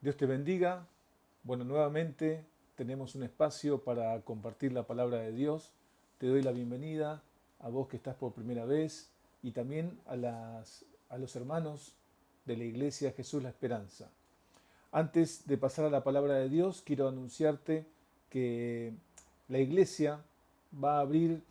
Dios te bendiga. Bueno, nuevamente tenemos un espacio para compartir la palabra de Dios. Te doy la bienvenida a vos que estás por primera vez y también a los hermanos de la Iglesia Jesús la Esperanza. Antes de pasar a la palabra de Dios, quiero anunciarte que la Iglesia va a abrir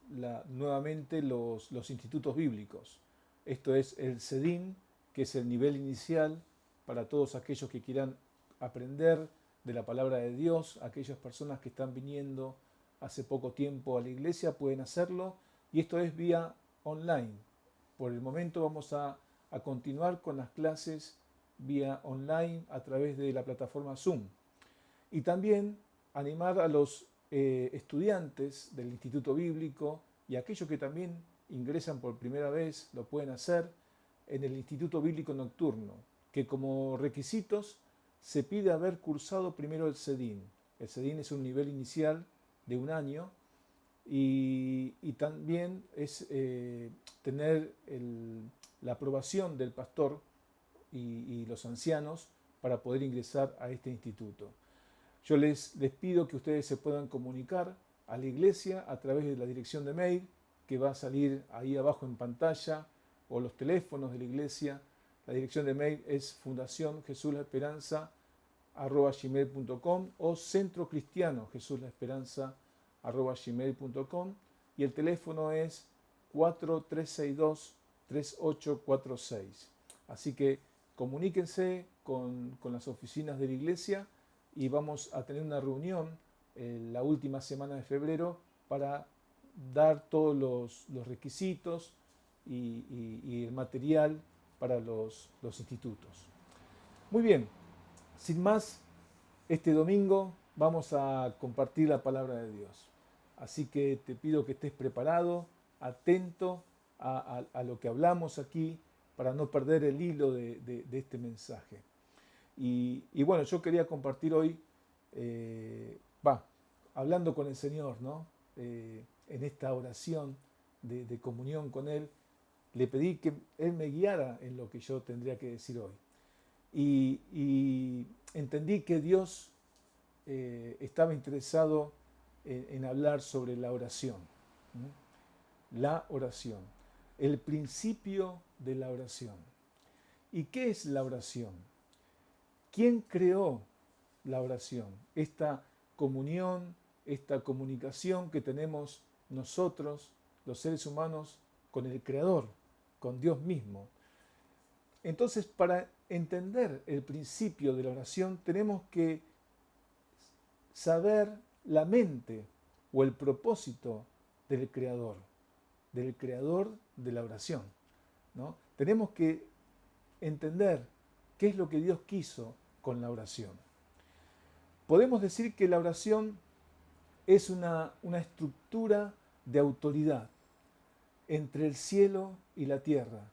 nuevamente los institutos bíblicos. Esto es el CEDIN, que es el nivel inicial para todos aquellos que quieran aprender de la palabra de Dios. Aquellas personas que están viniendo hace poco tiempo a la iglesia pueden hacerlo, y esto es vía online. Por el momento vamos a continuar con las clases vía online a través de la plataforma Zoom. Y también animar a los estudiantes del Instituto Bíblico y aquellos que también ingresan por primera vez, lo pueden hacer en el Instituto Bíblico Nocturno, que como requisitos se pide haber cursado primero el CEDIN. El CEDIN es un nivel inicial de 1 año y también es tener la aprobación del pastor y los ancianos para poder ingresar a este instituto. Yo les pido que ustedes se puedan comunicar a la iglesia a través de la dirección de mail que va a salir ahí abajo en pantalla, o los teléfonos de la iglesia. La dirección de mail es fundacionjesuslaesperanza@gmail.com o centrocristianojesuslaesperanza@gmail.com, y el teléfono es 4362-3846. Así que comuníquense con las oficinas de la iglesia y vamos a tener una reunión la última semana de febrero para dar todos los requisitos y el material para los institutos. Muy bien, sin más, este domingo vamos a compartir la palabra de Dios. Así que te pido que estés preparado, atento a lo que hablamos aquí, para no perder el hilo de este mensaje. Y bueno, yo quería compartir hoy, hablando con el Señor, ¿no? En esta oración de comunión con Él, le pedí que Él me guiara en lo que yo tendría que decir hoy. Y entendí que Dios estaba interesado en hablar sobre la oración. La oración, el principio de la oración. ¿Y qué es la oración? ¿Quién creó la oración? Esta comunión, esta comunicación que tenemos nosotros, los seres humanos, con el Creador, con Dios mismo. Entonces, para entender el principio de la oración, tenemos que saber la mente o el propósito del Creador de la oración, ¿no? Tenemos que entender qué es lo que Dios quiso con la oración. Podemos decir que la oración es una estructura de autoridad entre el cielo y la tierra,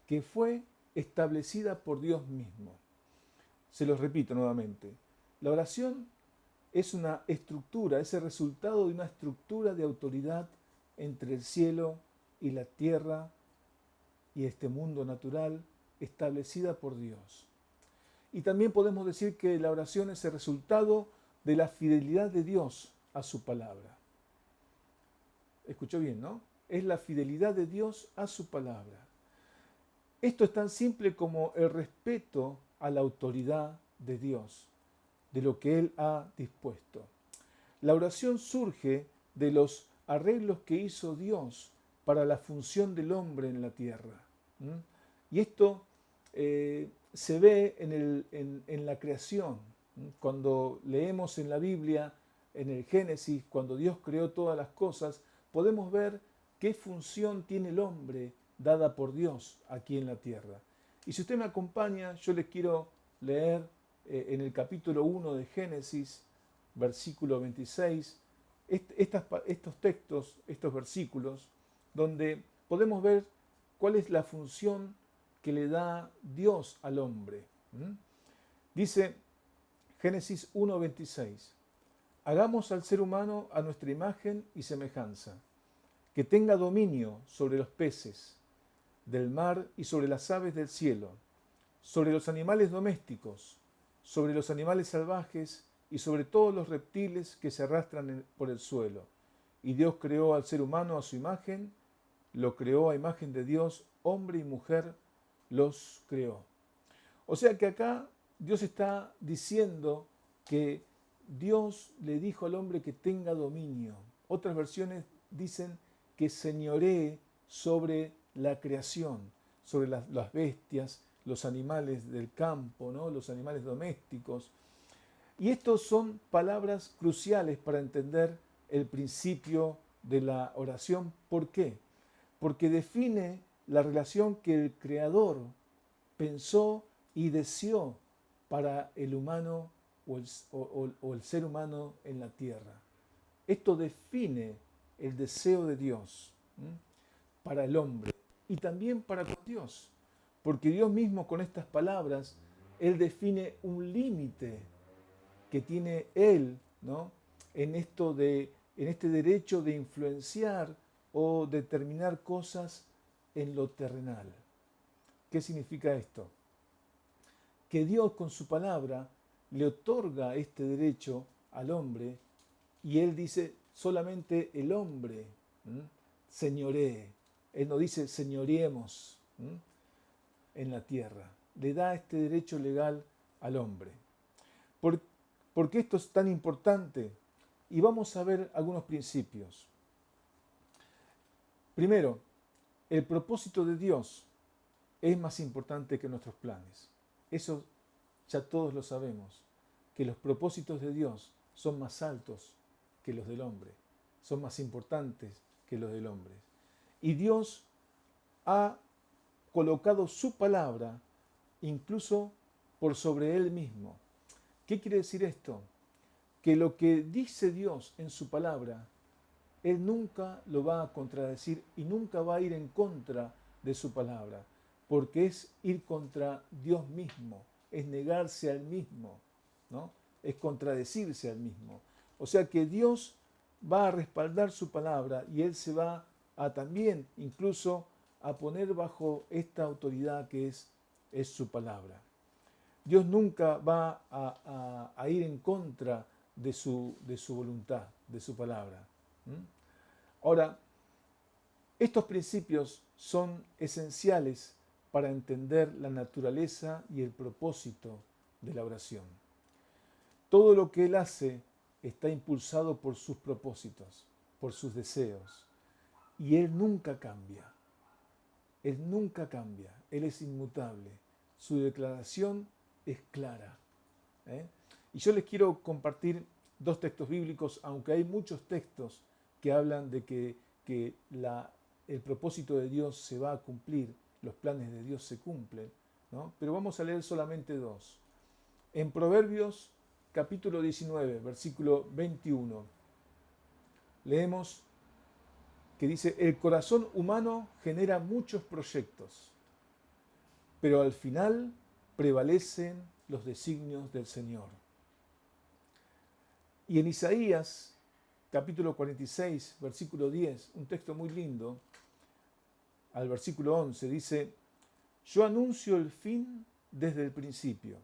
que fue establecida por Dios mismo. Se los repito nuevamente. La oración es una estructura, es el resultado de una estructura de autoridad entre el cielo y la tierra y este mundo natural, establecida por Dios. Y también podemos decir que la oración es el resultado de la fidelidad de Dios a su palabra. Escuchó bien, ¿no? Es la fidelidad de Dios a su palabra. Esto es tan simple como el respeto a la autoridad de Dios, de lo que Él ha dispuesto. La oración surge de los arreglos que hizo Dios para la función del hombre en la tierra. Y esto se ve en la creación. Cuando leemos en la Biblia, en el Génesis, cuando Dios creó todas las cosas, podemos ver qué función tiene el hombre dada por Dios aquí en la tierra. Y si usted me acompaña, yo les quiero leer en el capítulo 1 de Génesis, versículo 26, estos textos, estos versículos, donde podemos ver cuál es la función que le da Dios al hombre. Dice Génesis 1:26, hagamos al ser humano a nuestra imagen y semejanza, que tenga dominio sobre los peces del mar y sobre las aves del cielo, sobre los animales domésticos, sobre los animales salvajes y sobre todos los reptiles que se arrastran por el suelo. Y Dios creó al ser humano a su imagen, lo creó a imagen de Dios, hombre y mujer los creó. O sea que acá Dios está diciendo que Dios le dijo al hombre que tenga dominio. Otras versiones dicen que señoree sobre la creación, sobre las bestias, los animales del campo, ¿no? Los animales domésticos. Y estos son palabras cruciales para entender el principio de la oración. ¿Por qué? Porque define la relación que el Creador pensó y deseó para el humano o el ser humano en la tierra. Esto define el deseo de Dios para el hombre y también para con Dios. Porque Dios mismo con estas palabras, Él define un límite que tiene Él, ¿no? en este derecho de influenciar o determinar cosas en lo terrenal. ¿Qué significa esto? Que Dios con su palabra le otorga este derecho al hombre y Él dice solamente el hombre señoree. Él no dice señoreemos en la tierra. Le da este derecho legal al hombre. ¿Por qué esto es tan importante? Y vamos a ver algunos principios. Primero, el propósito de Dios es más importante que nuestros planes. Eso ya todos lo sabemos, que los propósitos de Dios son más altos que los del hombre, son más importantes que los del hombre. Y Dios ha colocado su palabra incluso por sobre Él mismo. ¿Qué quiere decir esto? Que lo que dice Dios en su palabra, Él nunca lo va a contradecir y nunca va a ir en contra de su palabra, porque es ir contra Dios mismo, es negarse al mismo, ¿no? Es contradecirse al mismo. O sea que Dios va a respaldar su palabra y Él se va a también incluso a poner bajo esta autoridad que es su palabra. Dios nunca va a ir en contra de su voluntad, de su palabra. Ahora, estos principios son esenciales para entender la naturaleza y el propósito de la oración. Todo lo que Él hace está impulsado por sus propósitos, por sus deseos. Y Él nunca cambia. Él nunca cambia. Él es inmutable. Su declaración es clara. Y yo les quiero compartir dos textos bíblicos, aunque hay muchos textos que hablan de que el propósito de Dios se va a cumplir, los planes de Dios se cumplen, ¿no? Pero vamos a leer solamente dos. En Proverbios capítulo 19, versículo 21, leemos que dice: el corazón humano genera muchos proyectos, pero al final prevalecen los designios del Señor. Y en Isaías capítulo 46, versículo 10, un texto muy lindo, al versículo 11, dice: yo anuncio el fin desde el principio,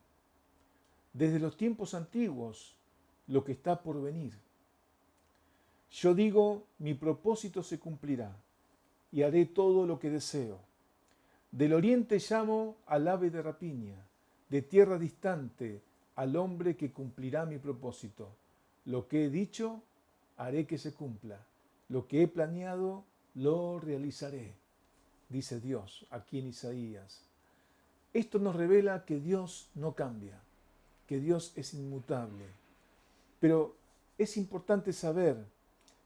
desde los tiempos antiguos, lo que está por venir. Yo digo, mi propósito se cumplirá y haré todo lo que deseo. Del oriente llamo al ave de rapiña, de tierra distante al hombre que cumplirá mi propósito. Lo que he dicho, haré que se cumpla. Lo que he planeado, lo realizaré, dice Dios aquí en Isaías. Esto nos revela que Dios no cambia, que Dios es inmutable. Pero es importante saber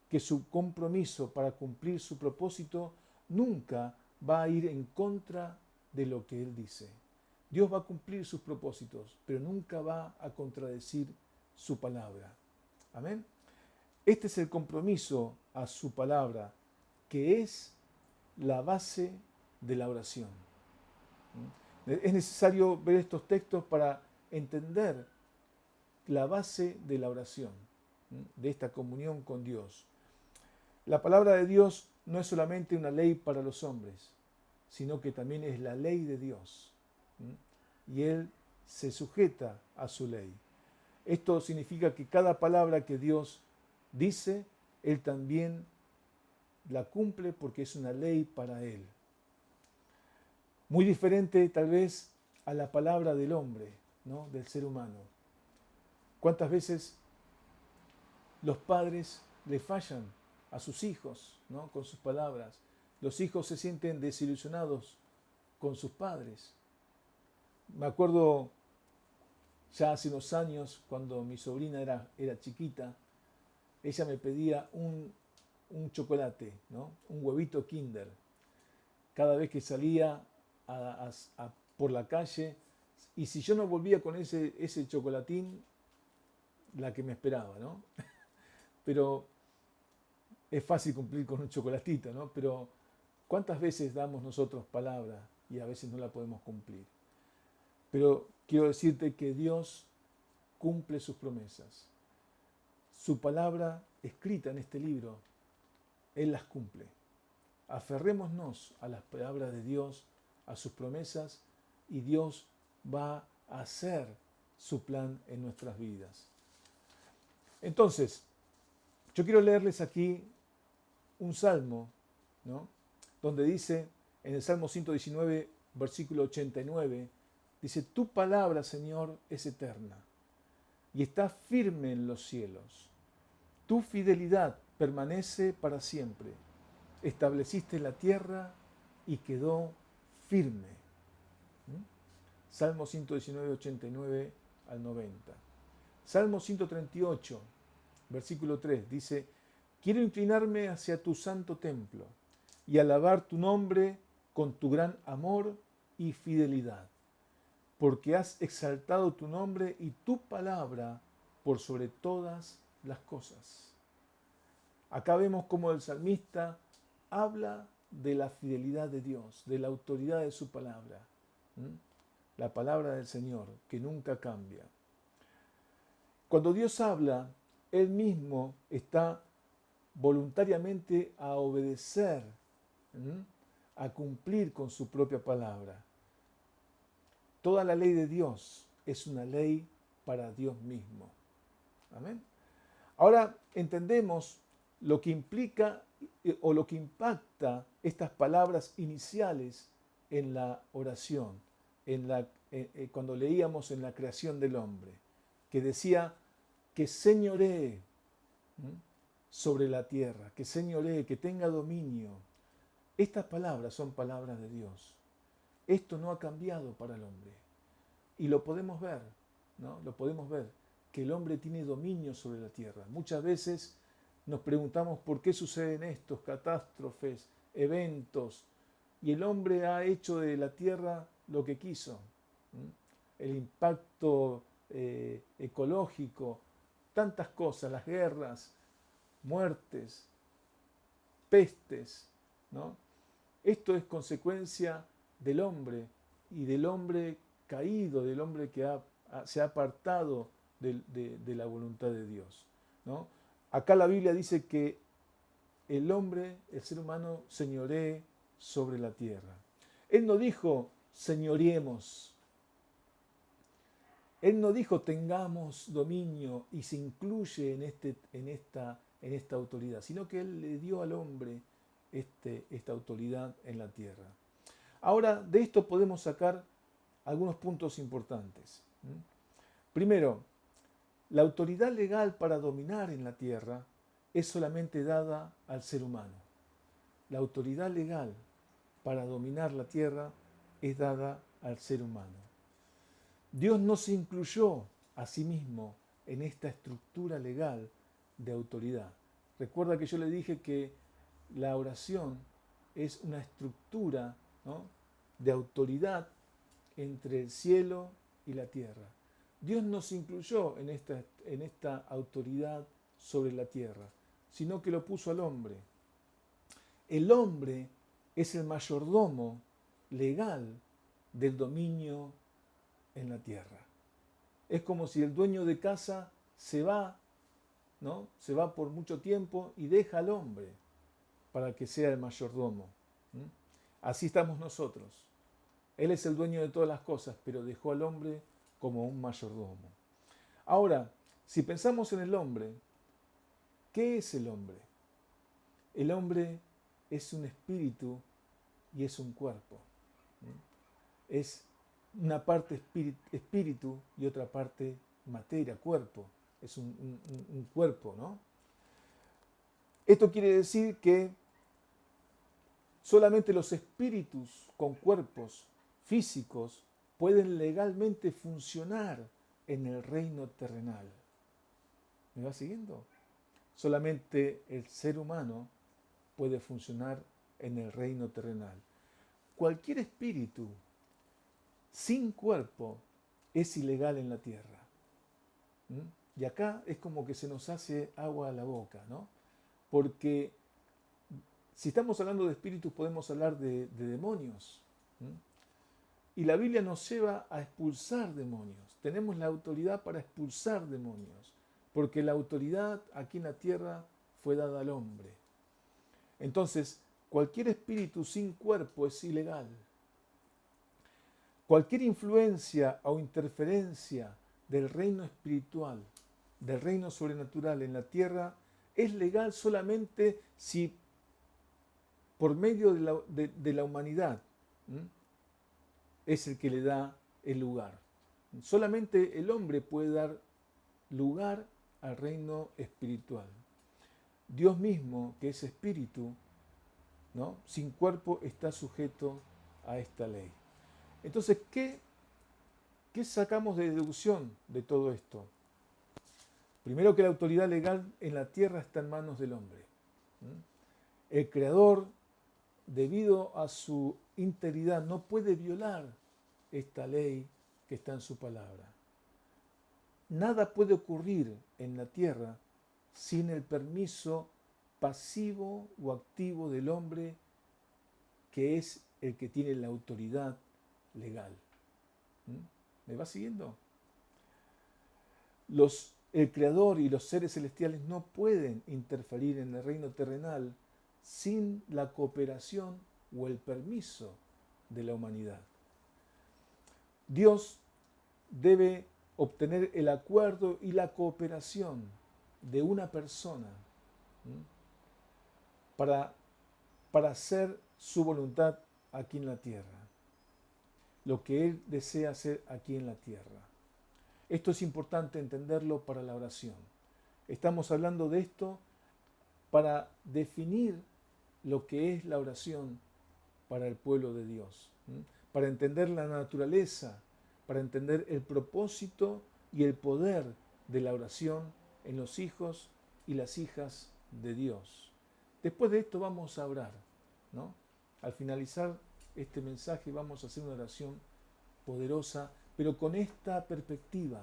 que su compromiso para cumplir su propósito nunca va a ir en contra de lo que Él dice. Dios va a cumplir sus propósitos, pero nunca va a contradecir su palabra. Amén. Este es el compromiso a su palabra, que es la base de la oración. Es necesario ver estos textos para entender la base de la oración, de esta comunión con Dios. La palabra de Dios no es solamente una ley para los hombres, sino que también es la ley de Dios. Y Él se sujeta a su ley. Esto significa que cada palabra que Dios dice, Él también la cumple porque es una ley para Él. Muy diferente tal vez a la palabra del hombre, ¿no? Del ser humano. ¿Cuántas veces los padres le fallan a sus hijos, ¿no? Con sus palabras? Los hijos se sienten desilusionados con sus padres. Me acuerdo ya hace unos años, cuando mi sobrina era chiquita, ella me pedía un chocolate, ¿no? Un huevito Kinder. Cada vez que salía por la calle, y si yo no volvía con ese chocolatín, la que me esperaba, ¿no? Pero es fácil cumplir con un chocolatito, ¿no? Pero ¿cuántas veces damos nosotros palabra y a veces no la podemos cumplir? Pero quiero decirte que Dios cumple sus promesas. Su palabra escrita en este libro, Él las cumple. Aferrémonos a las palabras de Dios, a sus promesas, y Dios va a hacer su plan en nuestras vidas. Entonces, yo quiero leerles aquí un salmo, ¿no? Donde dice, en el Salmo 119, versículo 89, dice, tu palabra, Señor, es eterna y está firme en los cielos. Tu fidelidad permanece para siempre. Estableciste la tierra y quedó firme. Salmo 119, 89 al 90. Salmo 138, versículo 3, dice, quiero inclinarme hacia tu santo templo y alabar tu nombre con tu gran amor y fidelidad, porque has exaltado tu nombre y tu palabra por sobre todas las cosas. Acá vemos cómo el salmista habla de la fidelidad de Dios, de la autoridad de su palabra. La palabra del Señor, que nunca cambia. Cuando Dios habla, Él mismo está voluntariamente a obedecer, a cumplir con su propia palabra. Toda la ley de Dios es una ley para Dios mismo. Amén. Ahora entendemos lo que implica o lo que impacta estas palabras iniciales en la oración, cuando leíamos en la creación del hombre, que decía que señoree sobre la tierra, que señoree, que tenga dominio. Estas palabras son palabras de Dios. Esto no ha cambiado para el hombre. Y lo podemos ver, ¿no? Lo podemos ver, que el hombre tiene dominio sobre la tierra. Muchas veces nos preguntamos por qué suceden estos catástrofes, eventos, y el hombre ha hecho de la tierra lo que quiso. El impacto ecológico, tantas cosas, las guerras, muertes, pestes, ¿no? Esto es consecuencia del hombre y del hombre caído, del hombre que se ha apartado de la voluntad de Dios, ¿no? Acá la Biblia dice que el hombre, el ser humano, señoree sobre la tierra. Él no dijo señoreemos. Él no dijo tengamos dominio y se incluye en esta autoridad, sino que Él le dio al hombre esta autoridad en la tierra. Ahora, de esto podemos sacar algunos puntos importantes. Primero, la autoridad legal para dominar en la tierra es solamente dada al ser humano. La autoridad legal para dominar la tierra es dada al ser humano. Dios no se incluyó a sí mismo en esta estructura legal de autoridad. Recuerda que yo le dije que la oración es una estructura, ¿no?, de autoridad entre el cielo y la tierra. Dios no se incluyó en esta autoridad sobre la tierra, sino que lo puso al hombre. El hombre es el mayordomo legal del dominio en la tierra. Es como si el dueño de casa se va, ¿no? Se va por mucho tiempo y deja al hombre para que sea el mayordomo. Así estamos nosotros. Él es el dueño de todas las cosas, pero dejó al hombre como un mayordomo. Ahora, si pensamos en el hombre, ¿qué es el hombre? El hombre es un espíritu y es un cuerpo. Es una parte espíritu y otra parte materia, cuerpo. Es un cuerpo, ¿no? Esto quiere decir que solamente los espíritus con cuerpos físicos pueden legalmente funcionar en el reino terrenal. ¿Me va siguiendo? Solamente el ser humano puede funcionar en el reino terrenal. Cualquier espíritu sin cuerpo es ilegal en la tierra. Y acá es como que se nos hace agua a la boca, ¿no? Porque si estamos hablando de espíritus podemos hablar de demonios. Y la Biblia nos lleva a expulsar demonios. Tenemos la autoridad para expulsar demonios, porque la autoridad aquí en la tierra fue dada al hombre. Entonces, cualquier espíritu sin cuerpo es ilegal. Cualquier influencia o interferencia del reino espiritual, del reino sobrenatural en la tierra, es legal solamente si por medio de la humanidad es el que le da el lugar. Solamente el hombre puede dar lugar al reino espiritual. Dios mismo, que es espíritu, ¿no?, sin cuerpo, está sujeto a esta ley. Entonces, ¿qué sacamos de deducción de todo esto? Primero, que la autoridad legal en la tierra está en manos del hombre. El Creador, debido a su integridad, no puede violar esta ley que está en su palabra. Nada puede ocurrir en la tierra sin el permiso pasivo o activo del hombre, que es el que tiene la autoridad legal. ¿Me va siguiendo? El Creador y los seres celestiales no pueden interferir en el reino terrenal sin la cooperación o el permiso de la humanidad. Dios debe obtener el acuerdo y la cooperación de una persona para hacer su voluntad aquí en la tierra, lo que Él desea hacer aquí en la tierra. Esto es importante entenderlo para la oración. Estamos hablando de esto para definir lo que es la oración para el pueblo de Dios, para entender la naturaleza, para entender el propósito y el poder de la oración en los hijos y las hijas de Dios. Después de esto vamos a orar, ¿no? Al finalizar este mensaje vamos a hacer una oración poderosa, pero con esta perspectiva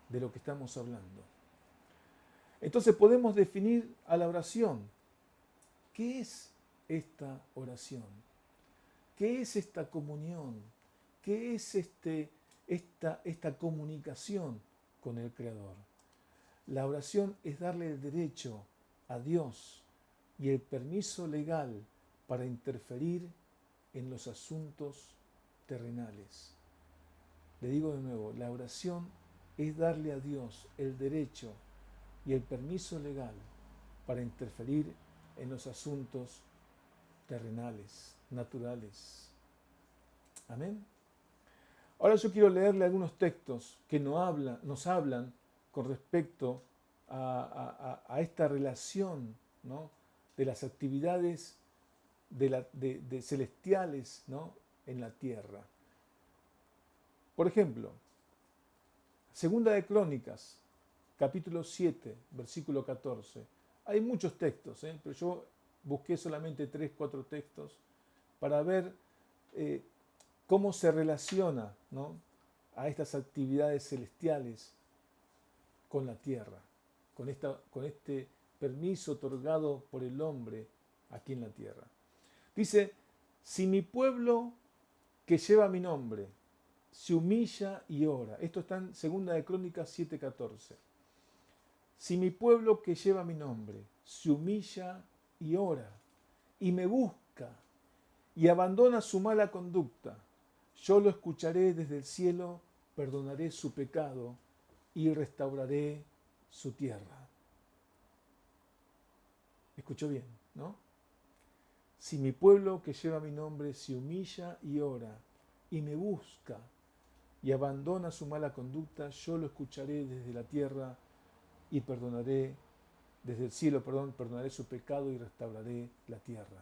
de lo que estamos hablando. Entonces podemos definir a la oración. ¿Qué es esta oración? ¿Qué es esta comunión? ¿Qué es esta comunicación con el Creador? La oración es darle el derecho a Dios y el permiso legal para interferir en los asuntos terrenales. Le digo de nuevo, la oración es darle a Dios el derecho y el permiso legal para interferir en los asuntos terrenales, naturales. Amén. Ahora yo quiero leerle algunos textos que nos hablan con respecto a esta relación, ¿no?, de las actividades de celestiales, ¿no?, en la tierra. Por ejemplo, Segunda de Crónicas, capítulo 7, versículo 14. Hay muchos textos, pero yo busqué solamente 3, 4 textos para ver cómo se relaciona, ¿no?, a estas actividades celestiales con la tierra, con este permiso otorgado por el hombre aquí en la tierra. Dice, si mi pueblo que lleva mi nombre se humilla y ora. Esto está en 2 de Crónicas 7:14. Si mi pueblo que lleva mi nombre se humilla y ora y me busca y abandona su mala conducta, yo lo escucharé desde el cielo perdonaré su pecado y restauraré su tierra. Escuchó bien, ¿no? Si mi pueblo que lleva mi nombre se humilla y ora y me busca y abandona su mala conducta, yo lo escucharé desde la tierra y perdonaré, desde el cielo, perdonaré su pecado y restauraré la tierra.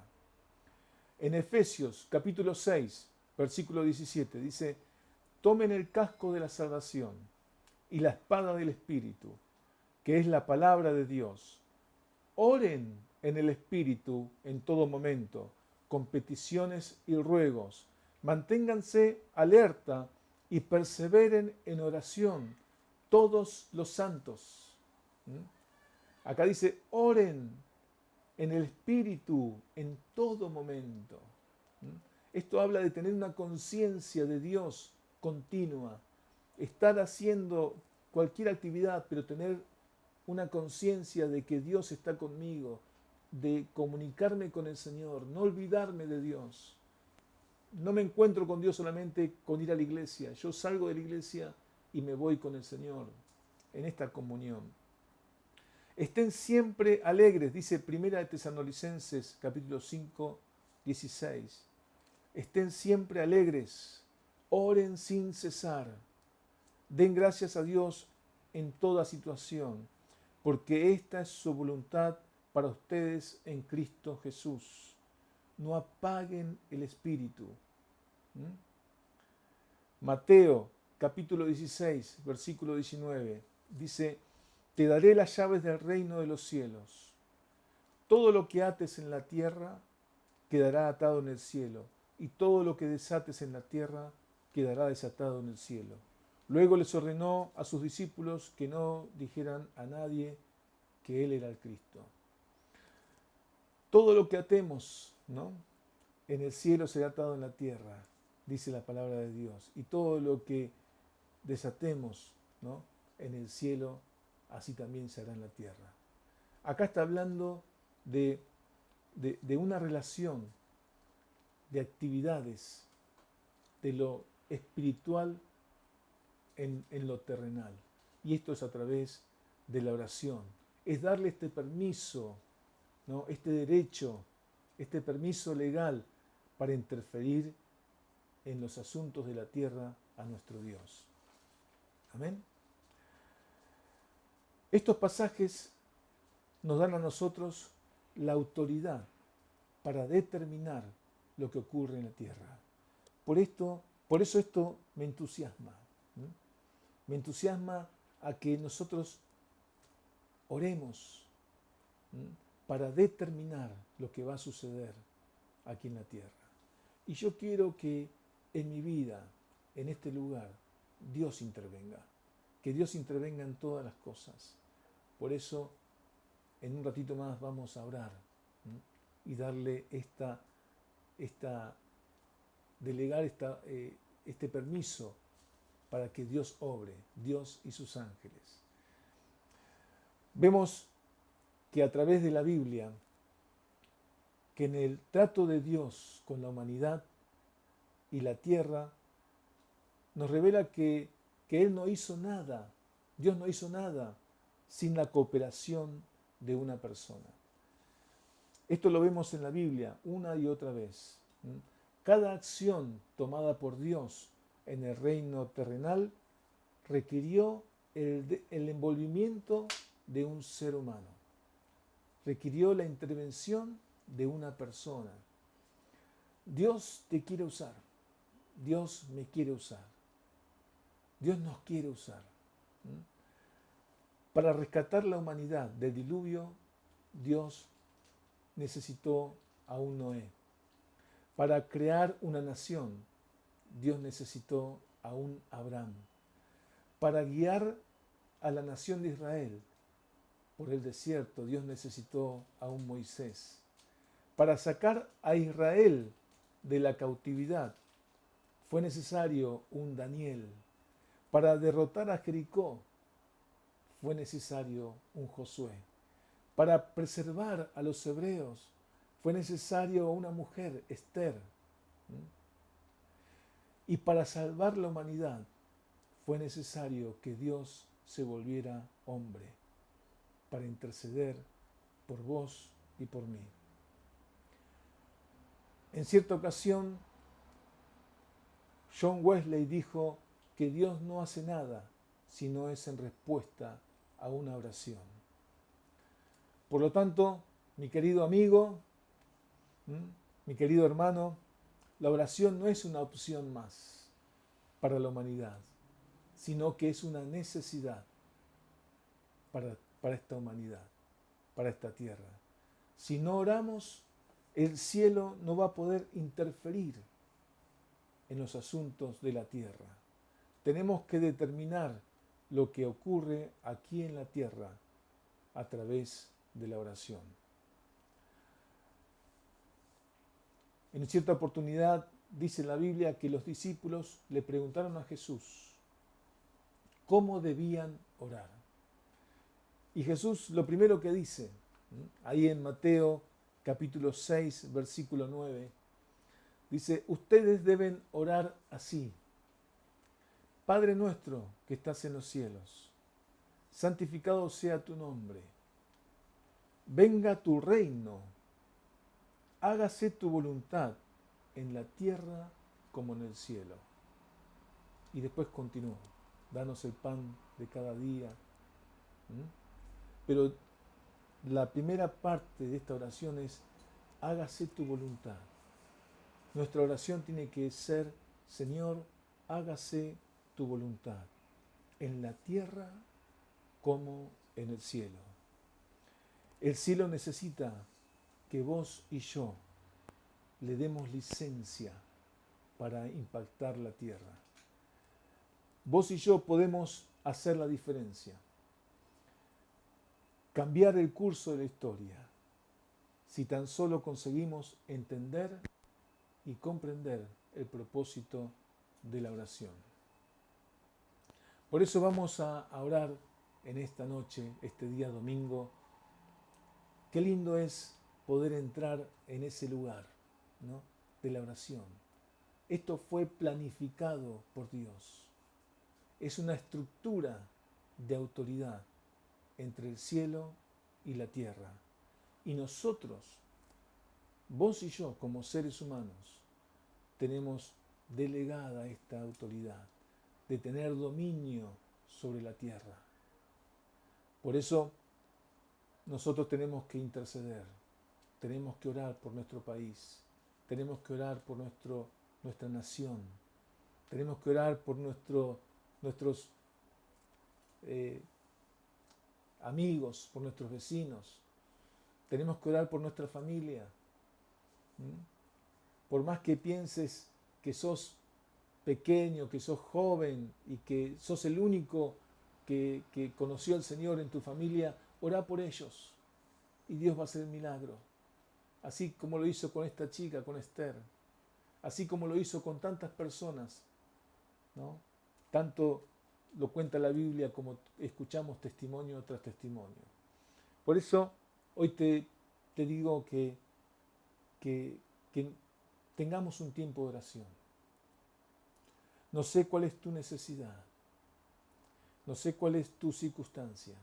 En Efesios capítulo 6, versículo 17, dice, tomen el casco de la salvación y la espada del Espíritu, que es la palabra de Dios. Oren en el Espíritu en todo momento, con peticiones y ruegos. Manténganse alerta y perseveren en oración todos los santos. Acá dice, oren en el Espíritu en todo momento. Esto habla de tener una conciencia de Dios continua, estar haciendo cualquier actividad, pero tener una conciencia de que Dios está conmigo, de comunicarme con el Señor, no olvidarme de Dios. No me encuentro con Dios solamente con ir a la iglesia. Yo salgo de la iglesia y me voy con el Señor en esta comunión. Estén siempre alegres, dice 1 Tesalonicenses capítulo 5, 16. Estén siempre alegres, oren sin cesar, den gracias a Dios en toda situación, porque esta es su voluntad para ustedes en Cristo Jesús. No apaguen el espíritu. Mateo capítulo 16, versículo 19, dice, te daré las llaves del reino de los cielos. Todo lo que ates en la tierra quedará atado en el cielo, y todo lo que desates en la tierra quedará desatado en el cielo. Luego les ordenó a sus discípulos que no dijeran a nadie que Él era el Cristo. Todo lo que atemos, ¿no?, en el cielo será atado en la tierra, dice la palabra de Dios. Y todo lo que desatemos, ¿no?, en el cielo, así también se hará en la tierra. Acá está hablando de una relación, de actividades, de lo espiritual en lo terrenal. Y esto es a través de la oración. Es darle este permiso, ¿no?, este derecho, este permiso legal para interferir en los asuntos de la tierra a nuestro Dios. Amén. Estos pasajes nos dan a nosotros la autoridad para determinar lo que ocurre en la tierra. Por eso esto me entusiasma. Me entusiasma a que nosotros oremos para determinar lo que va a suceder aquí en la tierra. Y yo quiero que en mi vida, en este lugar, Dios intervenga. Que Dios intervenga en todas las cosas. Por eso, en un ratito más vamos a orar y darle delegar este permiso para que Dios obre, Dios y sus ángeles. Vemos que a través de la Biblia, que en el trato de Dios con la humanidad y la tierra, nos revela que Él no hizo nada, Dios no hizo nada sin la cooperación de una persona. Esto lo vemos en la Biblia una y otra vez. Cada acción tomada por Dios en el reino terrenal requirió el envolvimiento de un ser humano. Requirió la intervención de una persona. Dios te quiere usar. Dios me quiere usar. Dios nos quiere usar. Para rescatar la humanidad del diluvio, Dios necesitó a un Noé. Para crear una nación, Dios necesitó a un Abraham. Para guiar a la nación de Israel por el desierto, Dios necesitó a un Moisés. Para sacar a Israel de la cautividad, fue necesario un Daniel. Para derrotar a Jericó, fue necesario un Josué. Para preservar a los hebreos, fue necesario una mujer, Esther. Y para salvar la humanidad, fue necesario que Dios se volviera hombre para interceder por vos y por mí. En cierta ocasión, John Wesley dijo que Dios no hace nada si no es en respuesta a una oración. Por lo tanto, mi querido amigo, mi querido hermano, la oración no es una opción más para la humanidad, sino que es una necesidad para esta humanidad, para esta tierra. Si no oramos, el cielo no va a poder interferir en los asuntos de la tierra. Tenemos que determinar lo que ocurre aquí en la tierra a través de la oración. En cierta oportunidad dice la Biblia que los discípulos le preguntaron a Jesús cómo debían orar. Y Jesús lo primero que dice, ahí en Mateo capítulo 6, versículo 9, dice, ustedes deben orar así. Padre nuestro que estás en los cielos, santificado sea tu nombre. Venga tu reino. Hágase tu voluntad en la tierra como en el cielo. Y después continúa. Danos el pan de cada día. Pero la primera parte de esta oración es hágase tu voluntad. Nuestra oración tiene que ser, Señor, hágase tu voluntad en la tierra como en el cielo. El cielo necesita que vos y yo le demos licencia para impactar la tierra. Vos y yo podemos hacer la diferencia, cambiar el curso de la historia, si tan solo conseguimos entender y comprender el propósito de la oración. Por eso vamos a orar en esta noche, este día domingo. Qué lindo es poder entrar en ese lugar, ¿no?, de la oración. Esto fue planificado por Dios. Es una estructura de autoridad entre el cielo y la tierra. Y nosotros, vos y yo, como seres humanos, tenemos delegada esta autoridad de tener dominio sobre la tierra. Por eso nosotros tenemos que interceder, tenemos que orar por nuestro país, tenemos que orar por nuestra nación, tenemos que orar por nuestros amigos, por nuestros vecinos, tenemos que orar por nuestra familia. Por más que pienses que sos pequeño, que sos joven y que sos el único que conoció al Señor en tu familia, orá por ellos y Dios va a hacer el milagro. Así como lo hizo con esta chica, con Esther, así como lo hizo con tantas personas, ¿no? Tanto lo cuenta la Biblia como escuchamos testimonio tras testimonio. Por eso hoy te digo que tengamos un tiempo de oración. No sé cuál es tu necesidad, no sé cuál es tu circunstancia,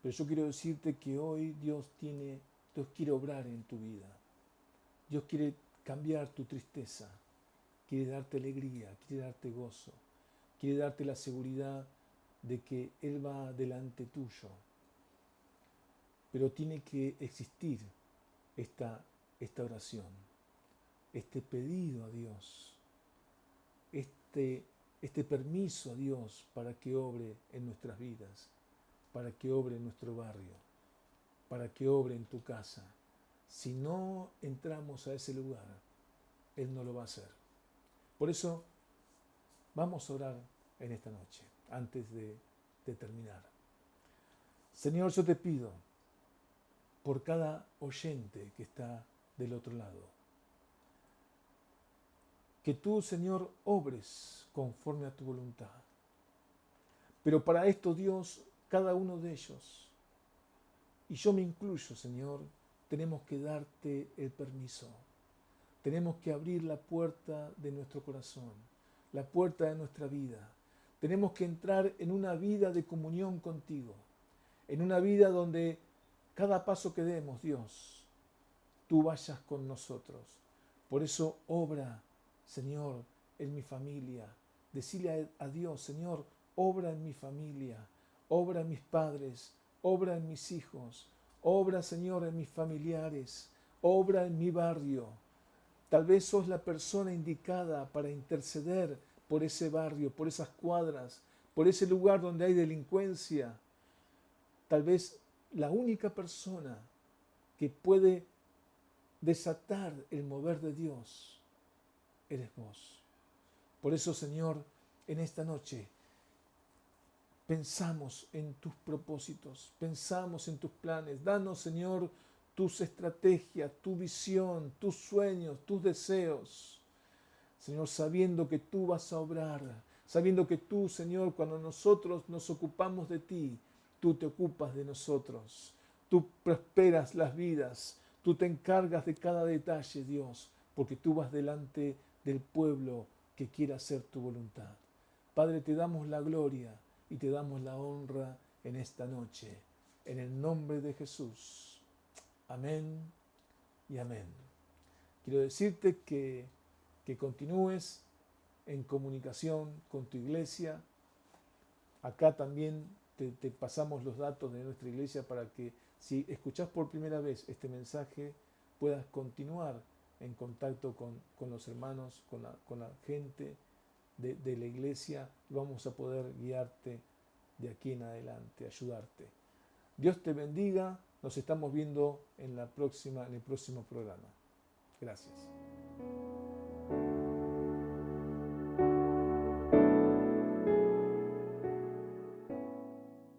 pero yo quiero decirte que hoy Dios quiere obrar en tu vida. Dios quiere cambiar tu tristeza, quiere darte alegría, quiere darte gozo, quiere darte la seguridad de que Él va delante tuyo. Pero tiene que existir esta oración, este pedido a Dios, este permiso a Dios para que obre en nuestras vidas, para que obre en nuestro barrio, para que obre en tu casa. Si no entramos a ese lugar, Él no lo va a hacer. Por eso vamos a orar en esta noche, antes de terminar. Señor, yo te pido por cada oyente que está del otro lado, que tú, Señor, obres conforme a tu voluntad. Pero para esto, Dios, cada uno de ellos, y yo me incluyo, Señor, tenemos que darte el permiso. Tenemos que abrir la puerta de nuestro corazón, la puerta de nuestra vida. Tenemos que entrar en una vida de comunión contigo, en una vida donde cada paso que demos, Dios, tú vayas con nosotros. Por eso obra, Señor, en mi familia. Decile a Dios, Señor, obra en mi familia, obra en mis padres, obra en mis hijos, obra, Señor, en mis familiares, obra en mi barrio. Tal vez sos la persona indicada para interceder por ese barrio, por esas cuadras, por ese lugar donde hay delincuencia. Tal vez la única persona que puede desatar el mover de Dios eres vos. Por eso, Señor, en esta noche pensamos en tus propósitos, pensamos en tus planes. Danos, Señor, tus estrategias, tu visión, tus sueños, tus deseos. Señor, sabiendo que tú vas a obrar, sabiendo que tú, Señor, cuando nosotros nos ocupamos de ti, tú te ocupas de nosotros. Tú prosperas las vidas, tú te encargas de cada detalle, Dios, porque tú vas delante del pueblo que quiera hacer tu voluntad. Padre, te damos la gloria y te damos la honra en esta noche. En el nombre de Jesús. Amén y amén. Quiero decirte que continúes en comunicación con tu iglesia. Acá también te pasamos los datos de nuestra iglesia para que si escuchás por primera vez este mensaje puedas continuar en contacto con los hermanos, con la gente de la iglesia. Vamos a poder guiarte de aquí en adelante, ayudarte. Dios te bendiga. Nos estamos viendo en el próximo programa. Gracias.